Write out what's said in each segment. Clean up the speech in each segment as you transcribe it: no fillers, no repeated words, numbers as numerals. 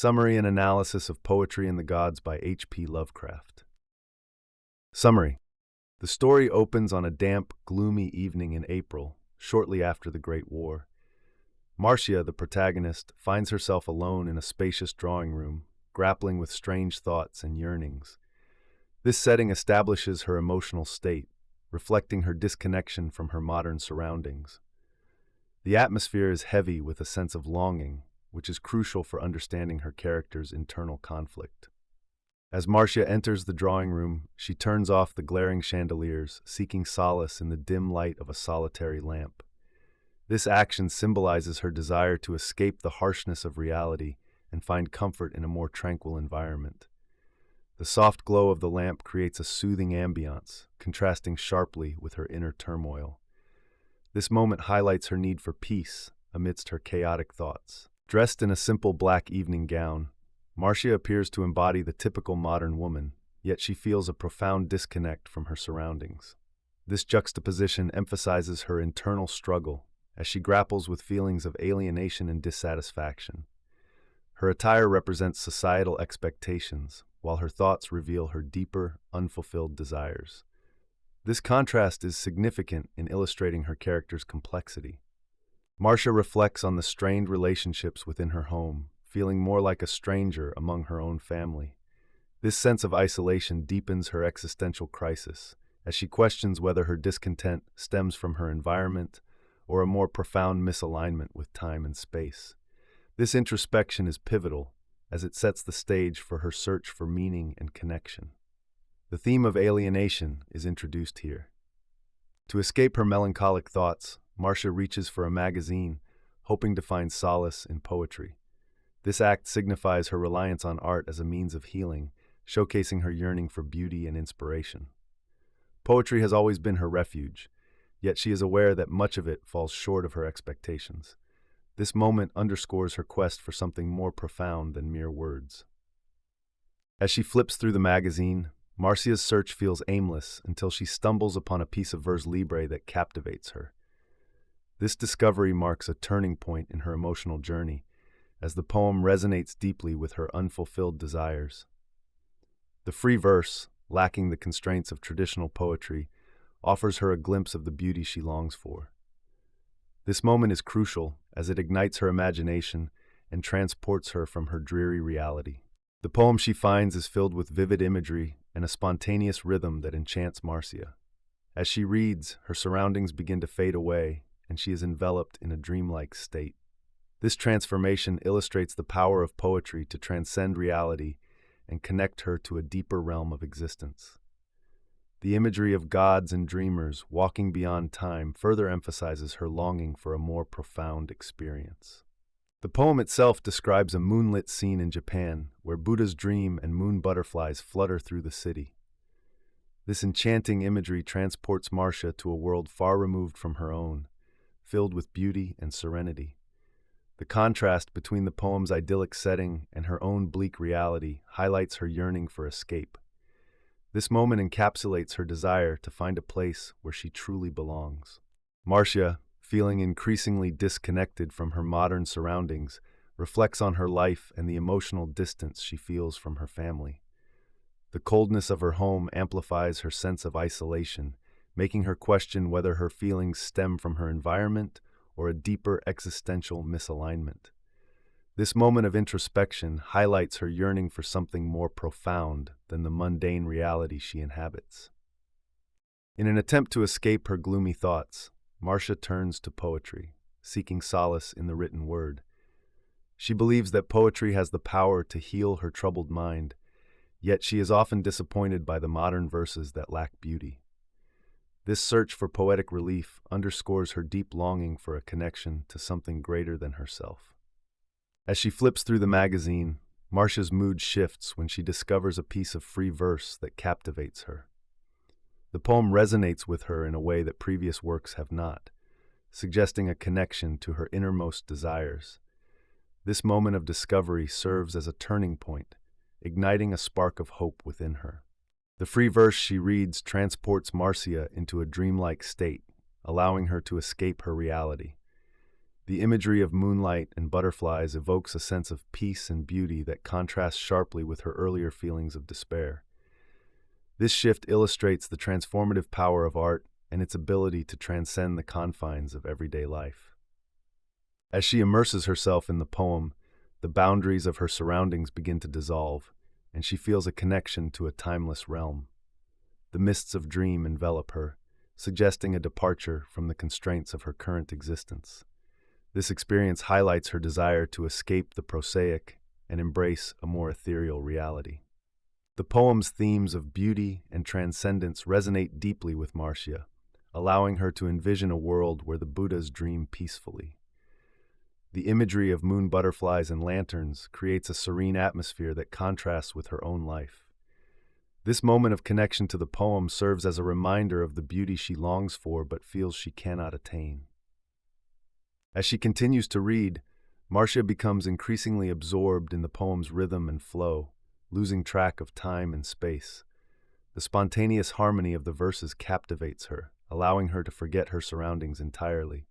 Summary and Analysis of Poetry and the Gods by H.P. Lovecraft. Summary. The story opens on a damp, gloomy evening in April, shortly after the Great War. Marcia, the protagonist, finds herself alone in a spacious drawing room, grappling with strange thoughts and yearnings. This setting establishes her emotional state, reflecting her disconnection from her modern surroundings. The atmosphere is heavy with a sense of longing, which is crucial for understanding her character's internal conflict. As Marcia enters the drawing room, she turns off the glaring chandeliers, seeking solace in the dim light of a solitary lamp. This action symbolizes her desire to escape the harshness of reality and find comfort in a more tranquil environment. The soft glow of the lamp creates a soothing ambiance, contrasting sharply with her inner turmoil. This moment highlights her need for peace amidst her chaotic thoughts. Dressed in a simple black evening gown, Marcia appears to embody the typical modern woman, yet she feels a profound disconnect from her surroundings. This juxtaposition emphasizes her internal struggle as she grapples with feelings of alienation and dissatisfaction. Her attire represents societal expectations, while her thoughts reveal her deeper, unfulfilled desires. This contrast is significant in illustrating her character's complexity. Marcia reflects on the strained relationships within her home, feeling more like a stranger among her own family. This sense of isolation deepens her existential crisis, as she questions whether her discontent stems from her environment or a more profound misalignment with time and space. This introspection is pivotal, as it sets the stage for her search for meaning and connection. The theme of alienation is introduced here. To escape her melancholic thoughts, Marcia reaches for a magazine, hoping to find solace in poetry. This act signifies her reliance on art as a means of healing, showcasing her yearning for beauty and inspiration. Poetry has always been her refuge, yet she is aware that much of it falls short of her expectations. This moment underscores her quest for something more profound than mere words. As she flips through the magazine, Marcia's search feels aimless until she stumbles upon a piece of vers libre that captivates her. This discovery marks a turning point in her emotional journey, as the poem resonates deeply with her unfulfilled desires. The free verse, lacking the constraints of traditional poetry, offers her a glimpse of the beauty she longs for. This moment is crucial as it ignites her imagination and transports her from her dreary reality. The poem she finds is filled with vivid imagery and a spontaneous rhythm that enchants Marcia. As she reads, her surroundings begin to fade away, and she is enveloped in a dreamlike state. This transformation illustrates the power of poetry to transcend reality and connect her to a deeper realm of existence. The imagery of gods and dreamers walking beyond time further emphasizes her longing for a more profound experience. The poem itself describes a moonlit scene in Japan where Buddha's dream and moon butterflies flutter through the city. This enchanting imagery transports Marcia to a world far removed from her own, filled with beauty and serenity. The contrast between the poem's idyllic setting and her own bleak reality highlights her yearning for escape. This moment encapsulates her desire to find a place where she truly belongs. Marcia, feeling increasingly disconnected from her modern surroundings, reflects on her life and the emotional distance she feels from her family. The coldness of her home amplifies her sense of isolation, making her question whether her feelings stem from her environment or a deeper existential misalignment. This moment of introspection highlights her yearning for something more profound than the mundane reality she inhabits. In an attempt to escape her gloomy thoughts, Marcia turns to poetry, seeking solace in the written word. She believes that poetry has the power to heal her troubled mind, yet she is often disappointed by the modern verses that lack beauty. This search for poetic relief underscores her deep longing for a connection to something greater than herself. As she flips through the magazine, Marcia's mood shifts when she discovers a piece of free verse that captivates her. The poem resonates with her in a way that previous works have not, suggesting a connection to her innermost desires. This moment of discovery serves as a turning point, igniting a spark of hope within her. The free verse she reads transports Marcia into a dreamlike state, allowing her to escape her reality. The imagery of moonlight and butterflies evokes a sense of peace and beauty that contrasts sharply with her earlier feelings of despair. This shift illustrates the transformative power of art and its ability to transcend the confines of everyday life. As she immerses herself in the poem, the boundaries of her surroundings begin to dissolve, and she feels a connection to a timeless realm. The mists of dream envelop her, suggesting a departure from the constraints of her current existence. This experience highlights her desire to escape the prosaic and embrace a more ethereal reality. The poem's themes of beauty and transcendence resonate deeply with Marcia, allowing her to envision a world where the Buddhas dream peacefully. The imagery of moon butterflies and lanterns creates a serene atmosphere that contrasts with her own life. This moment of connection to the poem serves as a reminder of the beauty she longs for but feels she cannot attain. As she continues to read, Marcia becomes increasingly absorbed in the poem's rhythm and flow, losing track of time and space. The spontaneous harmony of the verses captivates her, allowing her to forget her surroundings entirely.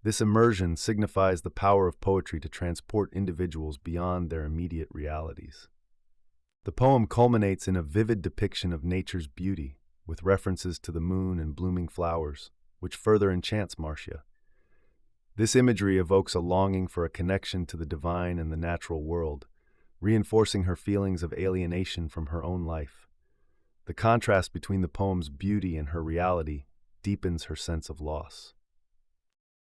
This immersion signifies the power of poetry to transport individuals beyond their immediate realities. The poem culminates in a vivid depiction of nature's beauty, with references to the moon and blooming flowers, which further enchants Marcia. This imagery evokes a longing for a connection to the divine and the natural world, reinforcing her feelings of alienation from her own life. The contrast between the poem's beauty and her reality deepens her sense of loss.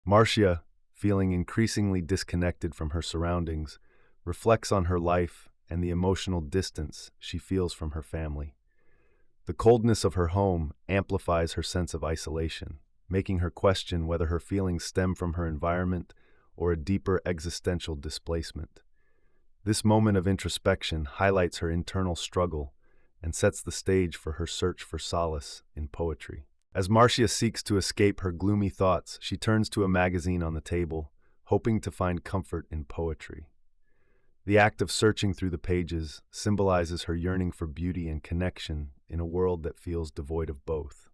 Marcia, feeling increasingly disconnected from her surroundings, reflects on her life and the emotional distance she feels from her family. The coldness of her home amplifies her sense of isolation, making her question whether her feelings stem from her environment or a deeper existential displacement. This moment of introspection highlights her internal struggle and sets the stage for her search for solace in poetry. As Marcia seeks to escape her gloomy thoughts, she turns to a magazine on the table, hoping to find comfort in poetry. The act of searching through the pages symbolizes her yearning for beauty and connection in a world that feels devoid of both.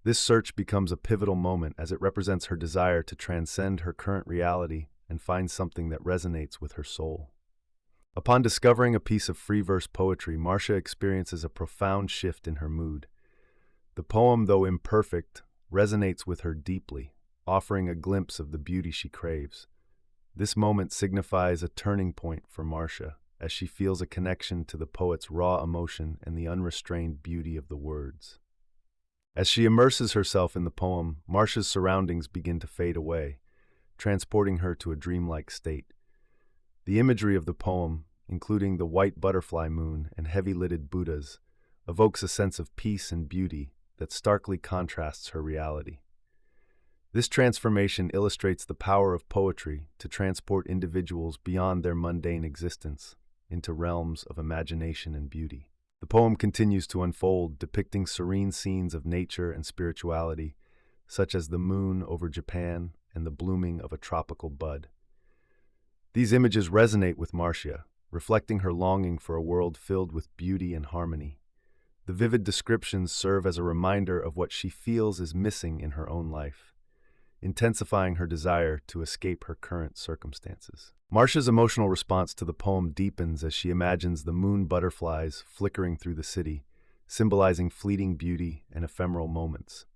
This search becomes a pivotal moment as it represents her desire to transcend her current reality and find something that resonates with her soul. Upon discovering a piece of free verse poetry, Marcia experiences a profound shift in her mood. The poem, though imperfect, resonates with her deeply, offering a glimpse of the beauty she craves. This moment signifies a turning point for Marcia, as she feels a connection to the poet's raw emotion and the unrestrained beauty of the words. As she immerses herself in the poem, Marcia's surroundings begin to fade away, transporting her to a dreamlike state. The imagery of the poem, including the white butterfly moon and heavy-lidded Buddhas, evokes a sense of peace and beauty that starkly contrasts her reality. This transformation illustrates the power of poetry to transport individuals beyond their mundane existence into realms of imagination and beauty. The poem continues to unfold, depicting serene scenes of nature and spirituality, such as the moon over Japan and the blooming of a tropical bud. These images resonate with Marcia, reflecting her longing for a world filled with beauty and harmony. The vivid descriptions serve as a reminder of what she feels is missing in her own life, intensifying her desire to escape her current circumstances. Marcia's emotional response to the poem deepens as she imagines the moon butterflies flickering through the city, symbolizing fleeting beauty and ephemeral moments.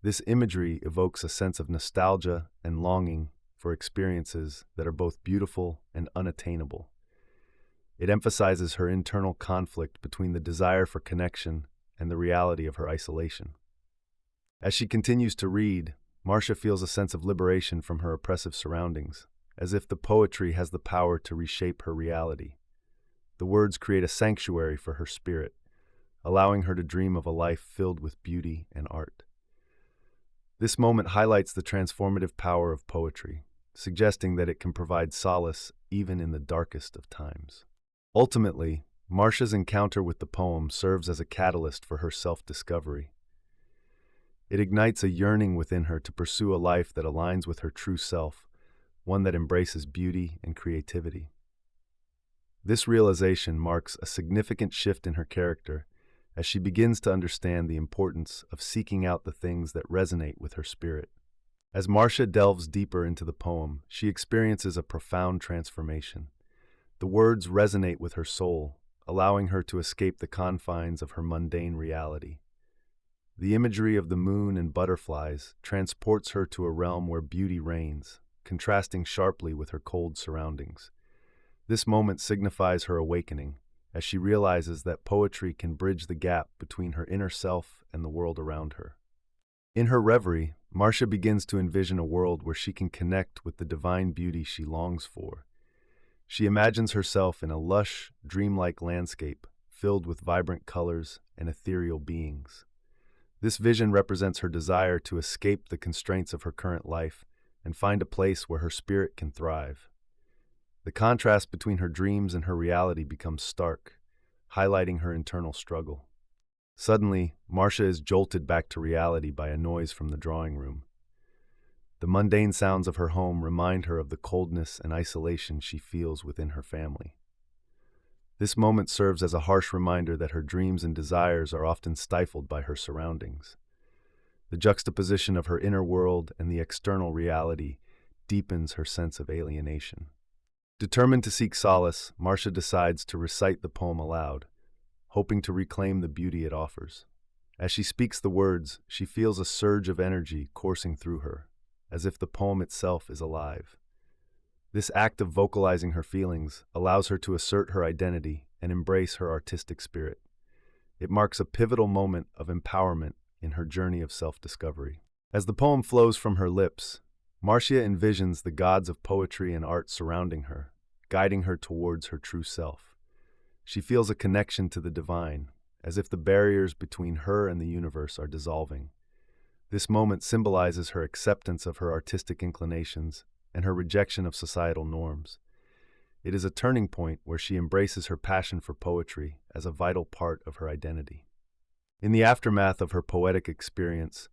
This imagery evokes a sense of nostalgia and longing for experiences that are both beautiful and unattainable. It emphasizes her internal conflict between the desire for connection and the reality of her isolation. As she continues to read, Marcia feels a sense of liberation from her oppressive surroundings, as if the poetry has the power to reshape her reality. The words create a sanctuary for her spirit, allowing her to dream of a life filled with beauty and art. This moment highlights the transformative power of poetry, suggesting that it can provide solace even in the darkest of times. Ultimately, Marcia's encounter with the poem serves as a catalyst for her self-discovery. It ignites a yearning within her to pursue a life that aligns with her true self, one that embraces beauty and creativity. This realization marks a significant shift in her character as she begins to understand the importance of seeking out the things that resonate with her spirit. As Marcia delves deeper into the poem, she experiences a profound transformation. The words resonate with her soul, allowing her to escape the confines of her mundane reality. The imagery of the moon and butterflies transports her to a realm where beauty reigns, contrasting sharply with her cold surroundings. This moment signifies her awakening, as she realizes that poetry can bridge the gap between her inner self and the world around her. In her reverie, Marcia begins to envision a world where she can connect with the divine beauty she longs for. She imagines herself in a lush, dreamlike landscape filled with vibrant colors and ethereal beings. This vision represents her desire to escape the constraints of her current life and find a place where her spirit can thrive. The contrast between her dreams and her reality becomes stark, highlighting her internal struggle. Suddenly, Marcia is jolted back to reality by a noise from the drawing room. The mundane sounds of her home remind her of the coldness and isolation she feels within her family. This moment serves as a harsh reminder that her dreams and desires are often stifled by her surroundings. The juxtaposition of her inner world and the external reality deepens her sense of alienation. Determined to seek solace, Marcia decides to recite the poem aloud, hoping to reclaim the beauty it offers. As she speaks the words, she feels a surge of energy coursing through her, as if the poem itself is alive. This act of vocalizing her feelings allows her to assert her identity and embrace her artistic spirit. It marks a pivotal moment of empowerment in her journey of self-discovery. As the poem flows from her lips, Marcia envisions the gods of poetry and art surrounding her, guiding her towards her true self. She feels a connection to the divine, as if the barriers between her and the universe are dissolving. This moment symbolizes her acceptance of her artistic inclinations and her rejection of societal norms. It is a turning point where she embraces her passion for poetry as a vital part of her identity. In the aftermath of her poetic experience,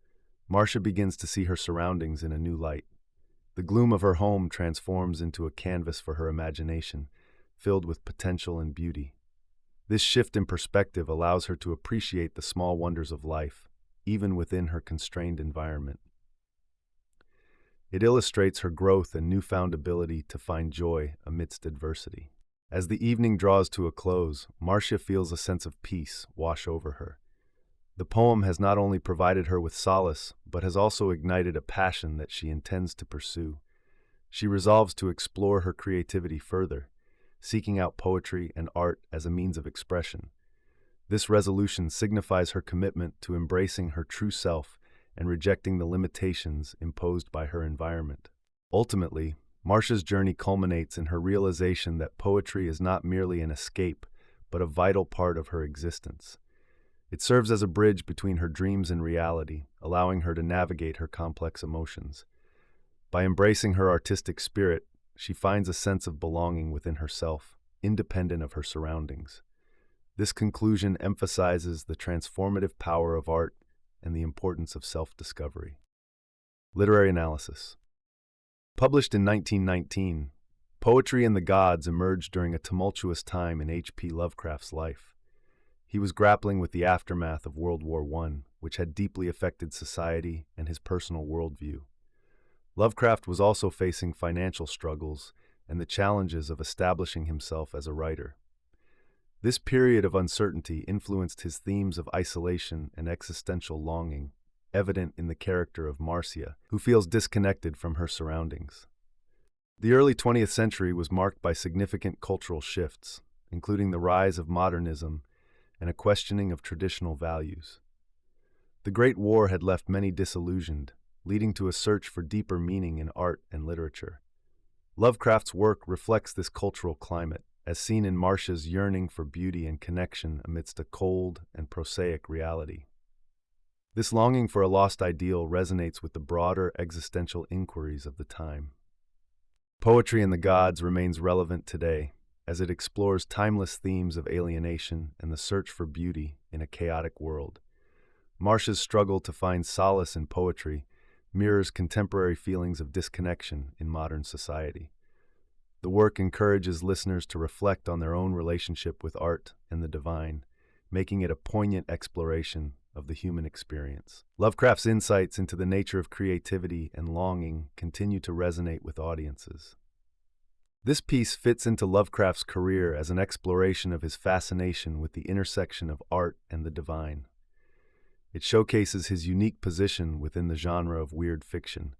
Marcia begins to see her surroundings in a new light. The gloom of her home transforms into a canvas for her imagination, filled with potential and beauty. This shift in perspective allows her to appreciate the small wonders of life, even within her constrained environment. It illustrates her growth and newfound ability to find joy amidst adversity. As the evening draws to a close, Marcia feels a sense of peace wash over her. The poem has not only provided her with solace, but has also ignited a passion that she intends to pursue. She resolves to explore her creativity further, seeking out poetry and art as a means of expression. This resolution signifies her commitment to embracing her true self and rejecting the limitations imposed by her environment. Ultimately, Marcia's journey culminates in her realization that poetry is not merely an escape, but a vital part of her existence. It serves as a bridge between her dreams and reality, allowing her to navigate her complex emotions. By embracing her artistic spirit, she finds a sense of belonging within herself, independent of her surroundings. This conclusion emphasizes the transformative power of art and the importance of self-discovery. Literary analysis. Published in 1919, Poetry and the Gods emerged during a tumultuous time in H.P. Lovecraft's life. He was grappling with the aftermath of World War I, which had deeply affected society and his personal worldview. Lovecraft was also facing financial struggles and the challenges of establishing himself as a writer. This period of uncertainty influenced his themes of isolation and existential longing, evident in the character of Marcia, who feels disconnected from her surroundings. The early 20th century was marked by significant cultural shifts, including the rise of modernism and a questioning of traditional values. The Great War had left many disillusioned, leading to a search for deeper meaning in art and literature. Lovecraft's work reflects this cultural climate, as seen in Marcia's yearning for beauty and connection amidst a cold and prosaic reality. This longing for a lost ideal resonates with the broader existential inquiries of the time. Poetry and the Gods remains relevant today, as it explores timeless themes of alienation and the search for beauty in a chaotic world. Marcia's struggle to find solace in poetry mirrors contemporary feelings of disconnection in modern society. The work encourages listeners to reflect on their own relationship with art and the divine, making it a poignant exploration of the human experience. Lovecraft's insights into the nature of creativity and longing continue to resonate with audiences. This piece fits into Lovecraft's career as an exploration of his fascination with the intersection of art and the divine. It showcases his unique position within the genre of weird fiction,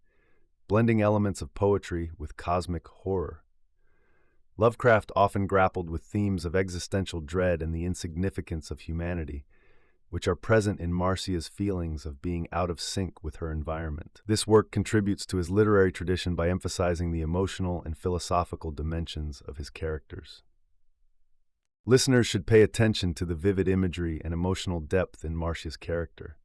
blending elements of poetry with cosmic horror. Lovecraft often grappled with themes of existential dread and the insignificance of humanity, which are present in Marcia's feelings of being out of sync with her environment. This work contributes to his literary tradition by emphasizing the emotional and philosophical dimensions of his characters. Listeners should pay attention to the vivid imagery and emotional depth in Marcia's character.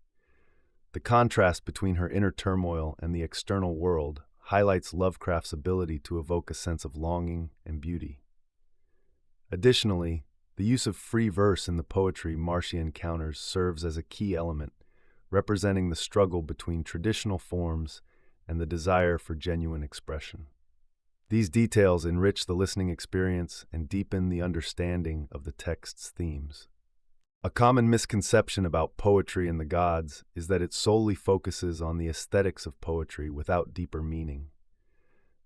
The contrast between her inner turmoil and the external world highlights Lovecraft's ability to evoke a sense of longing and beauty. Additionally, the use of free verse in the poetry Marcia encounters serves as a key element, representing the struggle between traditional forms and the desire for genuine expression. These details enrich the listening experience and deepen the understanding of the text's themes. A common misconception about poetry and the gods is that it solely focuses on the aesthetics of poetry without deeper meaning.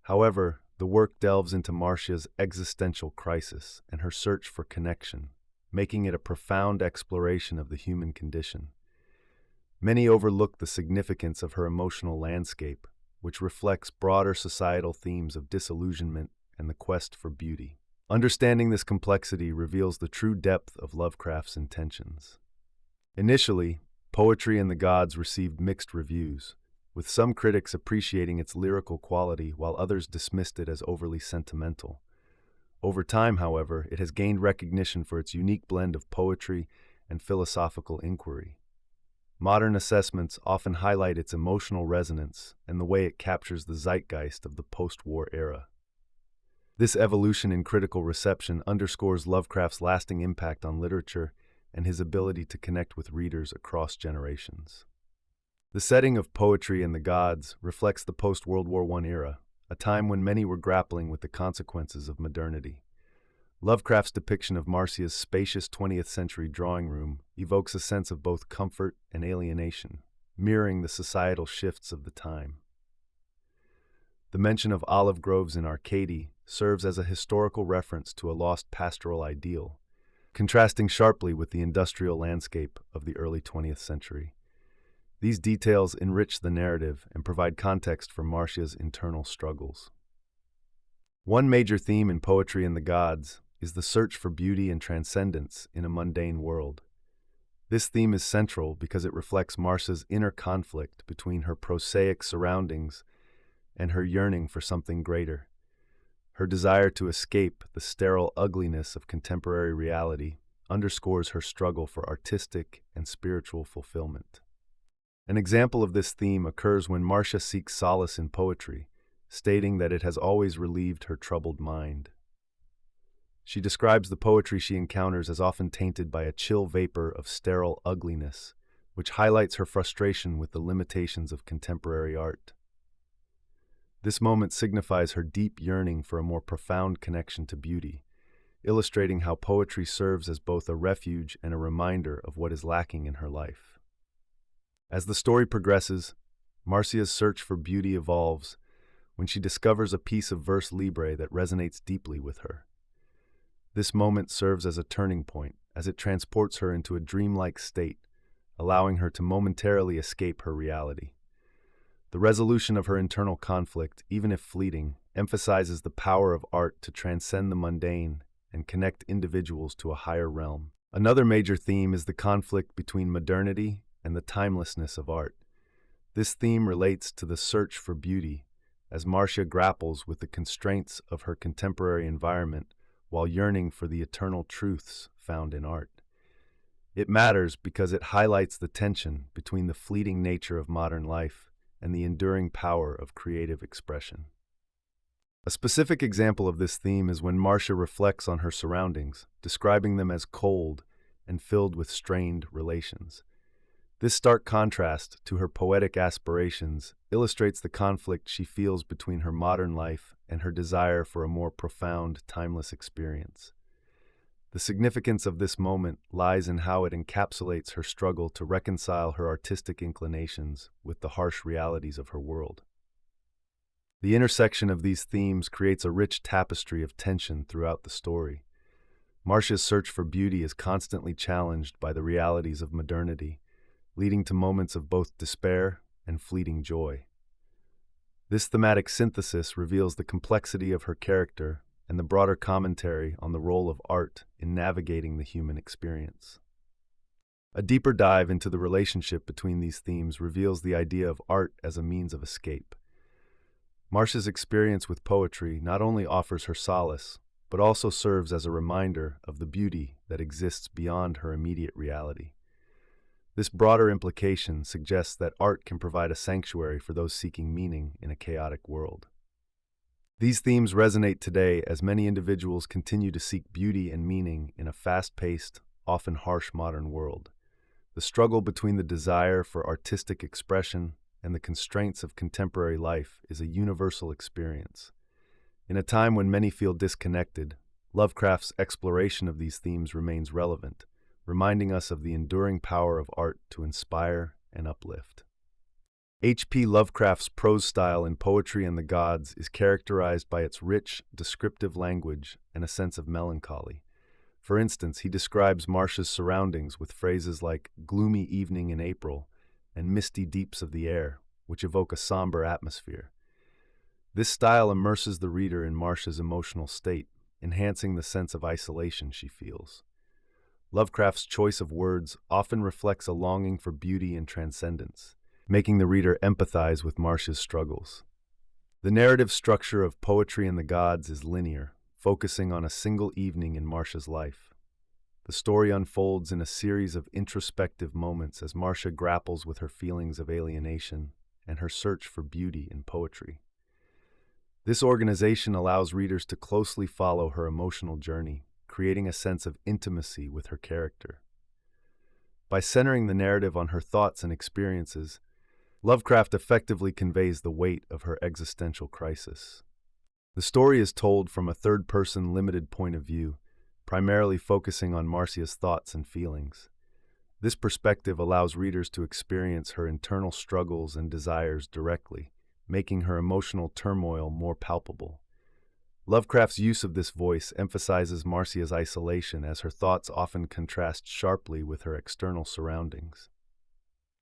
However, the work delves into Marcia's existential crisis and her search for connection, making it a profound exploration of the human condition. Many overlook the significance of her emotional landscape, which reflects broader societal themes of disillusionment and the quest for beauty. Understanding this complexity reveals the true depth of Lovecraft's intentions. Initially, Poetry and the Gods received mixed reviews, with some critics appreciating its lyrical quality while others dismissed it as overly sentimental. Over time, however, it has gained recognition for its unique blend of poetry and philosophical inquiry. Modern assessments often highlight its emotional resonance and the way it captures the zeitgeist of the post-war era. This evolution in critical reception underscores Lovecraft's lasting impact on literature and his ability to connect with readers across generations. The setting of Poetry and the Gods reflects the post-World War I era, a time when many were grappling with the consequences of modernity. Lovecraft's depiction of Marcia's spacious 20th century drawing room evokes a sense of both comfort and alienation, mirroring the societal shifts of the time. The mention of olive groves in Arcady serves as a historical reference to a lost pastoral ideal, contrasting sharply with the industrial landscape of the early 20th century. These details enrich the narrative and provide context for Marcia's internal struggles. One major theme in Poetry and the Gods is the search for beauty and transcendence in a mundane world. This theme is central because it reflects Marcia's inner conflict between her prosaic surroundings and her yearning for something greater. Her desire to escape the sterile ugliness of contemporary reality underscores her struggle for artistic and spiritual fulfillment. An example of this theme occurs when Marcia seeks solace in poetry, stating that it has always relieved her troubled mind. She describes the poetry she encounters as often tainted by a chill vapor of sterile ugliness, which highlights her frustration with the limitations of contemporary art. This moment signifies her deep yearning for a more profound connection to beauty, illustrating how poetry serves as both a refuge and a reminder of what is lacking in her life. As the story progresses, Marcia's search for beauty evolves when she discovers a piece of verse libre that resonates deeply with her. This moment serves as a turning point, as it transports her into a dreamlike state, allowing her to momentarily escape her reality. The resolution of her internal conflict, even if fleeting, emphasizes the power of art to transcend the mundane and connect individuals to a higher realm. Another major theme is the conflict between modernity and the timelessness of art. This theme relates to the search for beauty, as Marcia grapples with the constraints of her contemporary environment while yearning for the eternal truths found in art. It matters because it highlights the tension between the fleeting nature of modern life and the enduring power of creative expression. A specific example of this theme is when Marcia reflects on her surroundings, describing them as cold and filled with strained relations. This stark contrast to her poetic aspirations illustrates the conflict she feels between her modern life and her desire for a more profound, timeless experience. The significance of this moment lies in how it encapsulates her struggle to reconcile her artistic inclinations with the harsh realities of her world. The intersection of these themes creates a rich tapestry of tension throughout the story. Marcia's search for beauty is constantly challenged by the realities of modernity, leading to moments of both despair and fleeting joy. This thematic synthesis reveals the complexity of her character and the broader commentary on the role of art in navigating the human experience. A deeper dive into the relationship between these themes reveals the idea of art as a means of escape. Marcia's experience with poetry not only offers her solace, but also serves as a reminder of the beauty that exists beyond her immediate reality. This broader implication suggests that art can provide a sanctuary for those seeking meaning in a chaotic world. These themes resonate today as many individuals continue to seek beauty and meaning in a fast-paced, often harsh modern world. The struggle between the desire for artistic expression and the constraints of contemporary life is a universal experience. In a time when many feel disconnected, Lovecraft's exploration of these themes remains relevant, reminding us of the enduring power of art to inspire and uplift. H.P. Lovecraft's prose style in Poetry and the Gods is characterized by its rich, descriptive language and a sense of melancholy. For instance, he describes Marcia's surroundings with phrases like gloomy evening in April and misty deeps of the air, which evoke a somber atmosphere. This style immerses the reader in Marcia's emotional state, enhancing the sense of isolation she feels. Lovecraft's choice of words often reflects a longing for beauty and transcendence, making the reader empathize with Marcia's struggles. The narrative structure of Poetry and the Gods is linear, focusing on a single evening in Marcia's life. The story unfolds in a series of introspective moments as Marcia grapples with her feelings of alienation and her search for beauty in poetry. This organization allows readers to closely follow her emotional journey, creating a sense of intimacy with her character. By centering the narrative on her thoughts and experiences, Lovecraft effectively conveys the weight of her existential crisis. The story is told from a third-person limited point of view, primarily focusing on Marcia's thoughts and feelings. This perspective allows readers to experience her internal struggles and desires directly, making her emotional turmoil more palpable. Lovecraft's use of this voice emphasizes Marcia's isolation as her thoughts often contrast sharply with her external surroundings.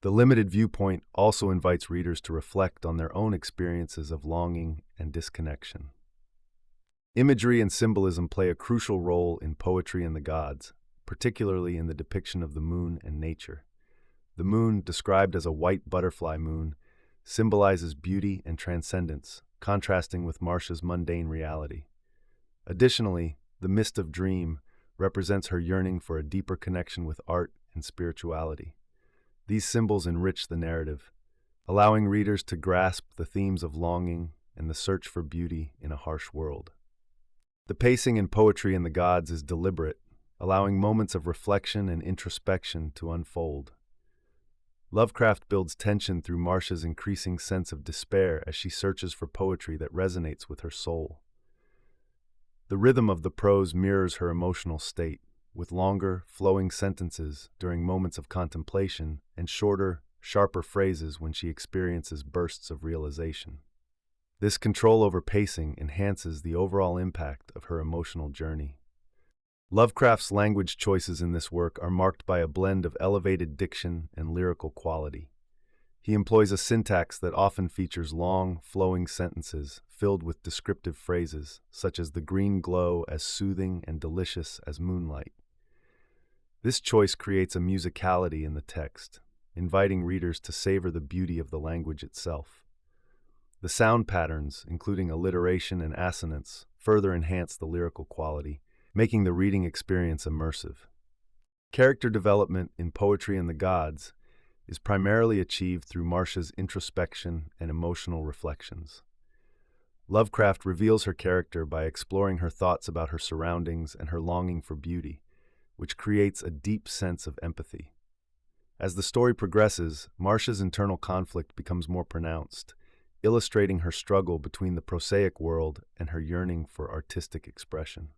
The limited viewpoint also invites readers to reflect on their own experiences of longing and disconnection. Imagery and symbolism play a crucial role in Poetry and the Gods, particularly in the depiction of the moon and nature. The moon, described as a white butterfly moon, symbolizes beauty and transcendence, contrasting with Marcia's mundane reality. Additionally, the mist of dream represents her yearning for a deeper connection with art and spirituality. These symbols enrich the narrative, allowing readers to grasp the themes of longing and the search for beauty in a harsh world. The pacing in Poetry and the Gods is deliberate, allowing moments of reflection and introspection to unfold. Lovecraft builds tension through Marcia's increasing sense of despair as she searches for poetry that resonates with her soul. The rhythm of the prose mirrors her emotional state, with longer, flowing sentences during moments of contemplation and shorter, sharper phrases when she experiences bursts of realization. This control over pacing enhances the overall impact of her emotional journey. Lovecraft's language choices in this work are marked by a blend of elevated diction and lyrical quality. He employs a syntax that often features long, flowing sentences filled with descriptive phrases, such as the green glow as soothing and delicious as moonlight. This choice creates a musicality in the text, inviting readers to savor the beauty of the language itself. The sound patterns, including alliteration and assonance, further enhance the lyrical quality, making the reading experience immersive. Character development in Poetry and the Gods is primarily achieved through Marcia's introspection and emotional reflections. Lovecraft reveals her character by exploring her thoughts about her surroundings and her longing for beauty, which creates a deep sense of empathy. As the story progresses, Marcia's internal conflict becomes more pronounced, illustrating her struggle between the prosaic world and her yearning for artistic expression.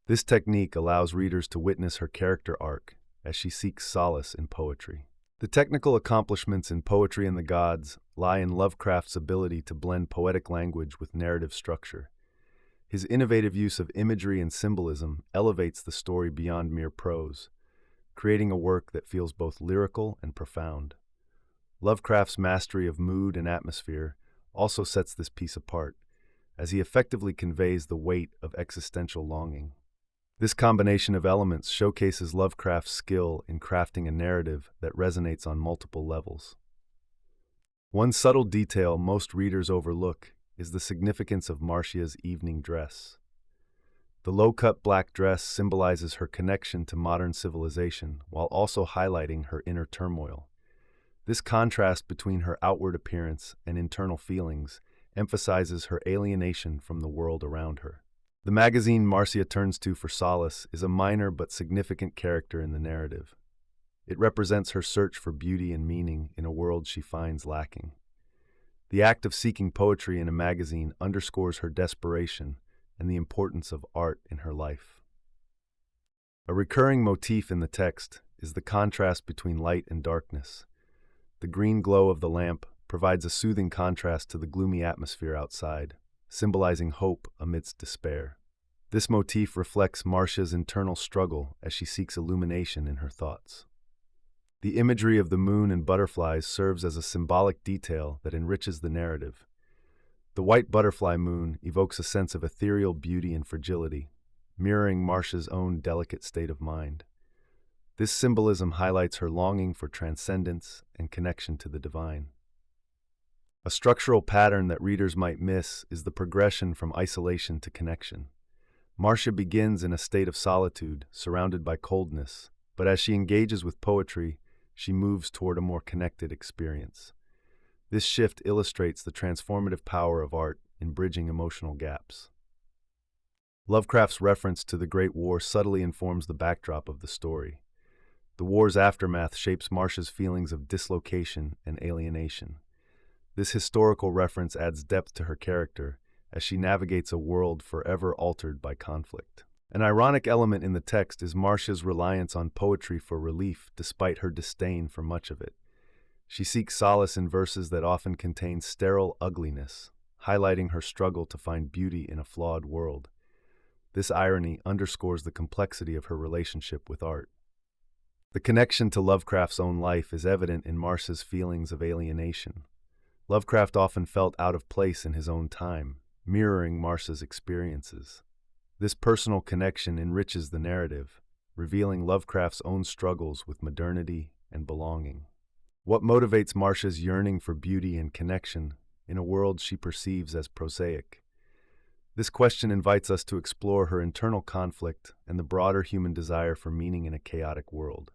This technique allows readers to witness her character arc as she seeks solace in poetry. The technical accomplishments in Poetry and the Gods lie in Lovecraft's ability to blend poetic language with narrative structure. His innovative use of imagery and symbolism elevates the story beyond mere prose, creating a work that feels both lyrical and profound. Lovecraft's mastery of mood and atmosphere also sets this piece apart, as he effectively conveys the weight of existential longing. This combination of elements showcases Lovecraft's skill in crafting a narrative that resonates on multiple levels. One subtle detail most readers overlook is the significance of Marcia's evening dress. The low-cut black dress symbolizes her connection to modern civilization while also highlighting her inner turmoil. This contrast between her outward appearance and internal feelings emphasizes her alienation from the world around her. The magazine Marcia turns to for solace is a minor but significant character in the narrative. It represents her search for beauty and meaning in a world she finds lacking. The act of seeking poetry in a magazine underscores her desperation and the importance of art in her life. A recurring motif in the text is the contrast between light and darkness. The green glow of the lamp provides a soothing contrast to the gloomy atmosphere outside, symbolizing hope amidst despair. This motif reflects Marcia's internal struggle as she seeks illumination in her thoughts. The imagery of the moon and butterflies serves as a symbolic detail that enriches the narrative. The white butterfly moon evokes a sense of ethereal beauty and fragility, mirroring Marcia's own delicate state of mind. This symbolism highlights her longing for transcendence and connection to the divine. A structural pattern that readers might miss is the progression from isolation to connection. Marcia begins in a state of solitude, surrounded by coldness, but as she engages with poetry, she moves toward a more connected experience. This shift illustrates the transformative power of art in bridging emotional gaps. Lovecraft's reference to the Great War subtly informs the backdrop of the story. The war's aftermath shapes Marcia's feelings of dislocation and alienation. This historical reference adds depth to her character as she navigates a world forever altered by conflict. An ironic element in the text is Marcia's reliance on poetry for relief despite her disdain for much of it. She seeks solace in verses that often contain sterile ugliness, highlighting her struggle to find beauty in a flawed world. This irony underscores the complexity of her relationship with art. The connection to Lovecraft's own life is evident in Marcia's feelings of alienation. Lovecraft often felt out of place in his own time, mirroring Marcia's experiences. This personal connection enriches the narrative, revealing Lovecraft's own struggles with modernity and belonging. What motivates Marcia's yearning for beauty and connection in a world she perceives as prosaic? This question invites us to explore her internal conflict and the broader human desire for meaning in a chaotic world.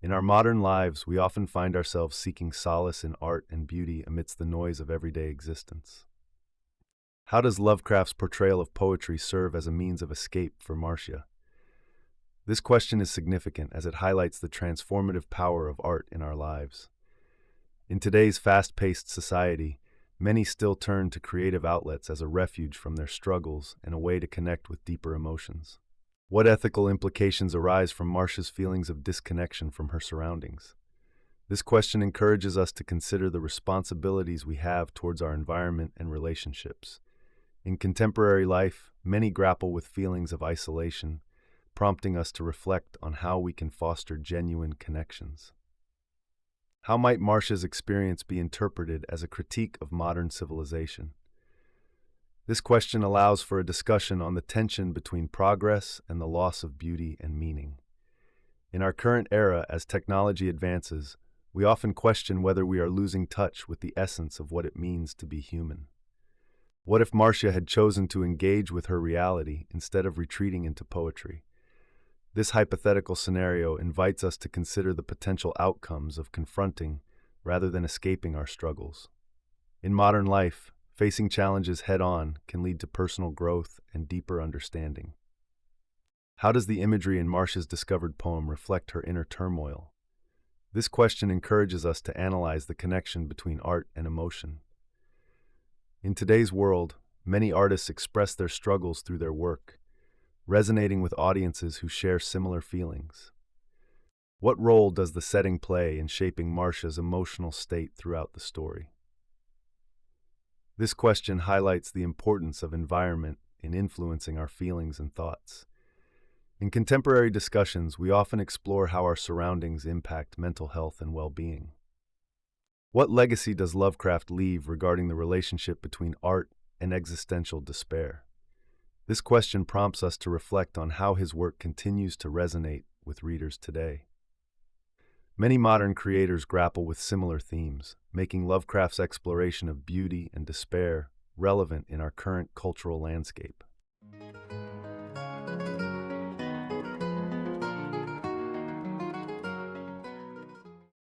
In our modern lives, we often find ourselves seeking solace in art and beauty amidst the noise of everyday existence. How does Lovecraft's portrayal of poetry serve as a means of escape for Marcia? This question is significant as it highlights the transformative power of art in our lives. In today's fast-paced society, many still turn to creative outlets as a refuge from their struggles and a way to connect with deeper emotions. What ethical implications arise from Marcia's feelings of disconnection from her surroundings? This question encourages us to consider the responsibilities we have towards our environment and relationships. In contemporary life, many grapple with feelings of isolation, prompting us to reflect on how we can foster genuine connections. How might Marcia's experience be interpreted as a critique of modern civilization? This question allows for a discussion on the tension between progress and the loss of beauty and meaning. In our current era, as technology advances, we often question whether we are losing touch with the essence of what it means to be human. What if Marcia had chosen to engage with her reality instead of retreating into poetry? This hypothetical scenario invites us to consider the potential outcomes of confronting rather than escaping our struggles. In modern life, facing challenges head-on can lead to personal growth and deeper understanding. How does the imagery in Marcia's discovered poem reflect her inner turmoil? This question encourages us to analyze the connection between art and emotion. In today's world, many artists express their struggles through their work. resonating with audiences who share similar feelings. What role does the setting play in shaping Marcia's emotional state throughout the story? This question highlights the importance of environment in influencing our feelings and thoughts. In contemporary discussions, we often explore how our surroundings impact mental health and well-being. What legacy does Lovecraft leave regarding the relationship between art and existential despair? This question prompts us to reflect on how his work continues to resonate with readers today. Many modern creators grapple with similar themes, making Lovecraft's exploration of beauty and despair relevant in our current cultural landscape.